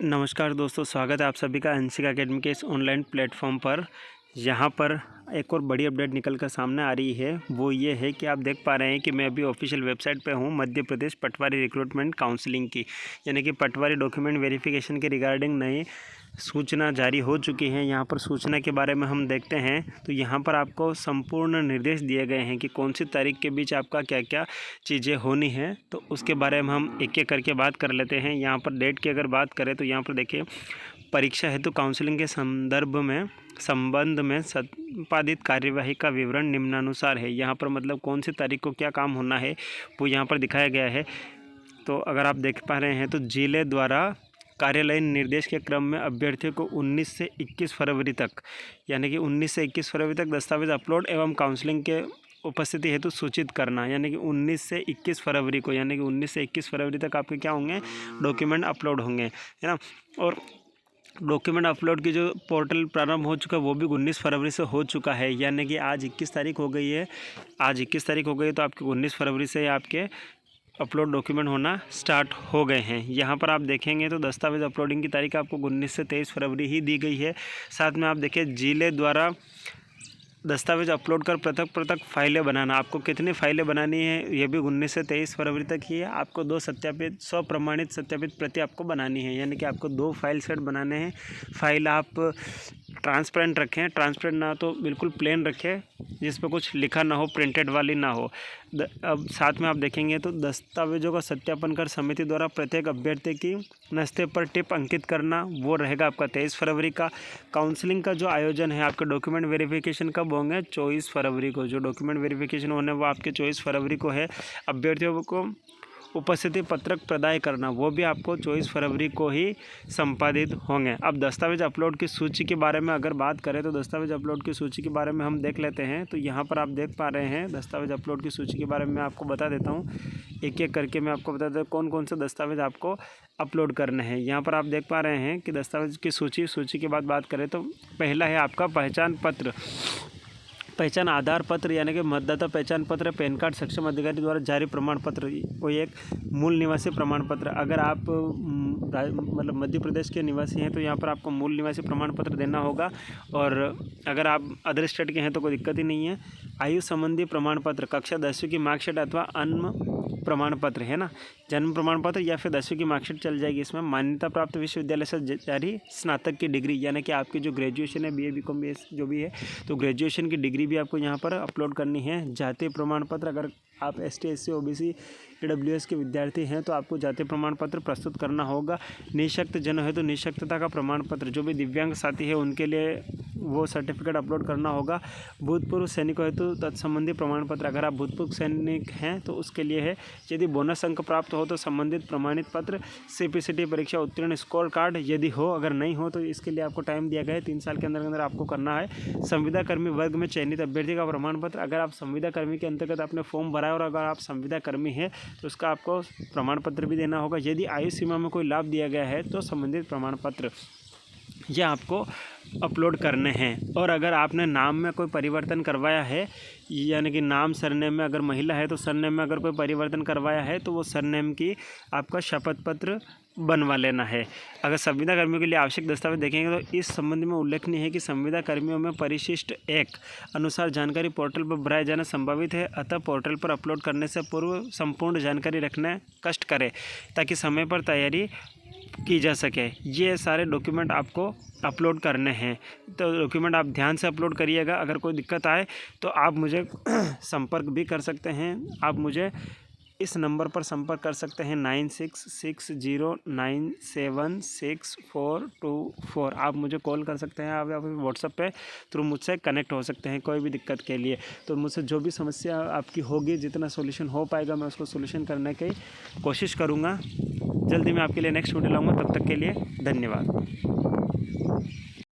नमस्कार दोस्तों, स्वागत है आप सभी का एनसिक एकेडमी के इस ऑनलाइन प्लेटफॉर्म पर। यहाँ पर एक और बड़ी अपडेट निकल कर सामने आ रही है। वो ये है कि आप देख पा रहे हैं कि मैं अभी ऑफिशियल वेबसाइट पे हूँ मध्य प्रदेश पटवारी रिक्रूटमेंट काउंसलिंग की, यानी कि पटवारी डॉक्यूमेंट वेरिफिकेशन के रिगार्डिंग नई सूचना जारी हो चुकी है। यहाँ पर सूचना के बारे में हम देखते हैं तो यहाँ पर आपको संपूर्ण निर्देश दिए गए हैं कि कौन सी तारीख के बीच आपका क्या क्या चीज़ें होनी है। तो उसके बारे में हम एक एक करके बात कर लेते हैं। यहाँ पर डेट की अगर बात करें तो यहाँ पर देखिए, परीक्षा हेतु काउंसलिंग के संबंध में संपादित कार्यवाही का विवरण निम्नानुसार है। यहाँ पर मतलब कौन सी तारीख को क्या काम होना है वो यहाँ पर दिखाया गया है। तो अगर आप देख पा रहे हैं तो जिले द्वारा कार्यालयीन निर्देश के क्रम में अभ्यर्थियों को 19 से 21 फरवरी तक, यानी कि 19 से 21 फरवरी तक दस्तावेज अपलोड एवं काउंसलिंग के उपस्थिति हेतु सूचित करना, यानी कि 19 से 21 फरवरी को, यानी कि 19 से 21 फरवरी तक आपके क्या होंगे, डॉक्यूमेंट अपलोड होंगे, है ना। और डॉक्यूमेंट अपलोड की जो पोर्टल प्रारंभ हो चुका है वो भी 19 फरवरी से हो चुका है, यानी कि आज 21 तारीख हो गई है। आज 21 तारीख हो गई है तो आपके 19 फरवरी से आपके अपलोड डॉक्यूमेंट होना स्टार्ट हो गए हैं। यहाँ पर आप देखेंगे तो दस्तावेज अपलोडिंग की तारीख आपको 19 से 23 फरवरी ही दी गई है। साथ में आप देखिए, जिले द्वारा दस्तावेज अपलोड कर पृथक पृथक फाइलें बनाना, आपको कितनी फाइलें बनानी है ये भी 19 से 23 फरवरी तक ही है। आपको 2 सत्यापित स्वप्रमाणित सत्यापित प्रति आपको बनानी है, यानी कि आपको 2 फाइल सेट बनाने हैं। फाइल आप ट्रांसपेरेंट रखें, ट्रांसपेरेंट ना तो बिल्कुल प्लेन रखें जिस पर कुछ लिखा ना हो, प्रिंटेड वाली ना हो। अब साथ में आप देखेंगे तो दस्तावेजों का सत्यापन कर समिति द्वारा प्रत्येक अभ्यर्थी की नस्ते पर टिप अंकित करना, वो रहेगा आपका 23 फरवरी का। काउंसलिंग का जो आयोजन है, आपके डॉक्यूमेंट वेरिफिकेशन कब होंगे, 24 फरवरी को। जो डॉक्यूमेंट वेरिफिकेशन होने वो आपके 24 फरवरी को है। अभ्यर्थियों को उपस्थिति पत्रक प्रदाय करना, वो भी आपको 24 फरवरी को ही संपादित होंगे। अब दस्तावेज अपलोड की सूची के बारे में अगर बात करें तो दस्तावेज अपलोड की सूची के बारे में हम देख लेते हैं। तो यहाँ पर आप देख पा रहे हैं दस्तावेज अपलोड की सूची के बारे में मैं आपको बता देता हूँ, एक एक करके मैं आपको बता देता हूँ कौन कौन से दस्तावेज आपको अपलोड करने हैं। यहाँ पर आप देख पा रहे हैं कि दस्तावेज की सूची के बाद बात करें तो पहला है आपका पहचान पत्र, पहचान आधार पत्र, यानी कि मतदाता पहचान पत्र, पैन कार्ड, सक्षम अधिकारी द्वारा जारी प्रमाण पत्र, कोई एक मूल निवासी प्रमाण पत्र। अगर आप मतलब मध्य प्रदेश के निवासी हैं तो यहाँ पर आपको मूल निवासी प्रमाण पत्र देना होगा, और अगर आप अदर स्टेट के हैं तो कोई दिक्कत ही नहीं है। आयु संबंधी प्रमाण पत्र, कक्षा 10वीं की मार्कशीट अथवा अन्य प्रमाण पत्र, है ना, जन्म प्रमाण पत्र या फिर 10वीं की मार्कशीट चल जाएगी। इसमें मान्यता प्राप्त विश्वविद्यालय से जारी स्नातक की डिग्री, यानी कि आपकी जो ग्रेजुएशन है, BA BCom BS जो भी है, तो ग्रेजुएशन की डिग्री भी आपको यहाँ पर अपलोड करनी है। जातीय प्रमाण पत्र, अगर आप ST SC OBC EWS के विद्यार्थी हैं तो आपको जातीय प्रमाण पत्र प्रस्तुत करना होगा। निःशक्त जन है तो निःशक्तता का प्रमाण पत्र, जो भी दिव्यांग साथी है उनके लिए वो सर्टिफिकेट अपलोड करना होगा। भूतपूर्व सैनिकों हेतु तत्संबंधी प्रमाण पत्र, अगर आप भूतपूर्व सैनिक हैं तो उसके लिए है। यदि बोनस अंक प्राप्त हो तो संबंधित प्रमाणित पत्र, CPCT परीक्षा उत्तीर्ण स्कोर कार्ड यदि हो, अगर नहीं हो तो इसके लिए आपको टाइम दिया गया है, 3 साल के अंदर आपको करना है। संविदा कर्मी वर्ग में चयनित अभ्यर्थी का प्रमाण पत्र, अगर आप संविदा कर्मी के अंतर्गत आपने फॉर्म भरा है और अगर आप संविदा कर्मी हैं तो उसका आपको प्रमाण पत्र भी देना होगा। यदि आयु सीमा में कोई लाभ दिया गया है तो संबंधित प्रमाण पत्र ये आपको अपलोड करने हैं। और अगर आपने नाम में कोई परिवर्तन करवाया है, यानी कि नाम सरनेम में, अगर महिला है तो सरनेम में अगर कोई परिवर्तन करवाया है तो वो सरनेम की आपका शपथ पत्र बनवा लेना है। अगर संविदा कर्मियों के लिए आवश्यक दस्तावेज देखेंगे तो इस संबंध में उल्लेखनीय है कि संविदा कर्मियों में परिशिष्ट 1 अनुसार जानकारी पोर्टल पर भराया जाना संभावित है, अतः पोर्टल पर अपलोड करने से पूर्व संपूर्ण जानकारी रखना कष्ट करें ताकि समय पर तैयारी की जा सके। ये सारे डॉक्यूमेंट आपको अपलोड करने हैं, तो डॉक्यूमेंट आप ध्यान से अपलोड करिएगा। अगर कोई दिक्कत आए तो आप मुझे संपर्क भी कर सकते हैं। आप मुझे इस नंबर पर संपर्क कर सकते हैं 9660976424। आप मुझे कॉल कर सकते हैं, आप व्हाट्सएप पे थ्रू मुझसे कनेक्ट हो सकते हैं कोई भी दिक्कत के लिए। तो मुझसे जो भी समस्या आपकी होगी, जितना सॉल्यूशन हो पाएगा मैं उसको सॉल्यूशन करने की कोशिश करूँगा। जल्दी मैं आपके लिए नेक्स्ट वीडियो लाऊंगा, तब तक के लिए धन्यवाद।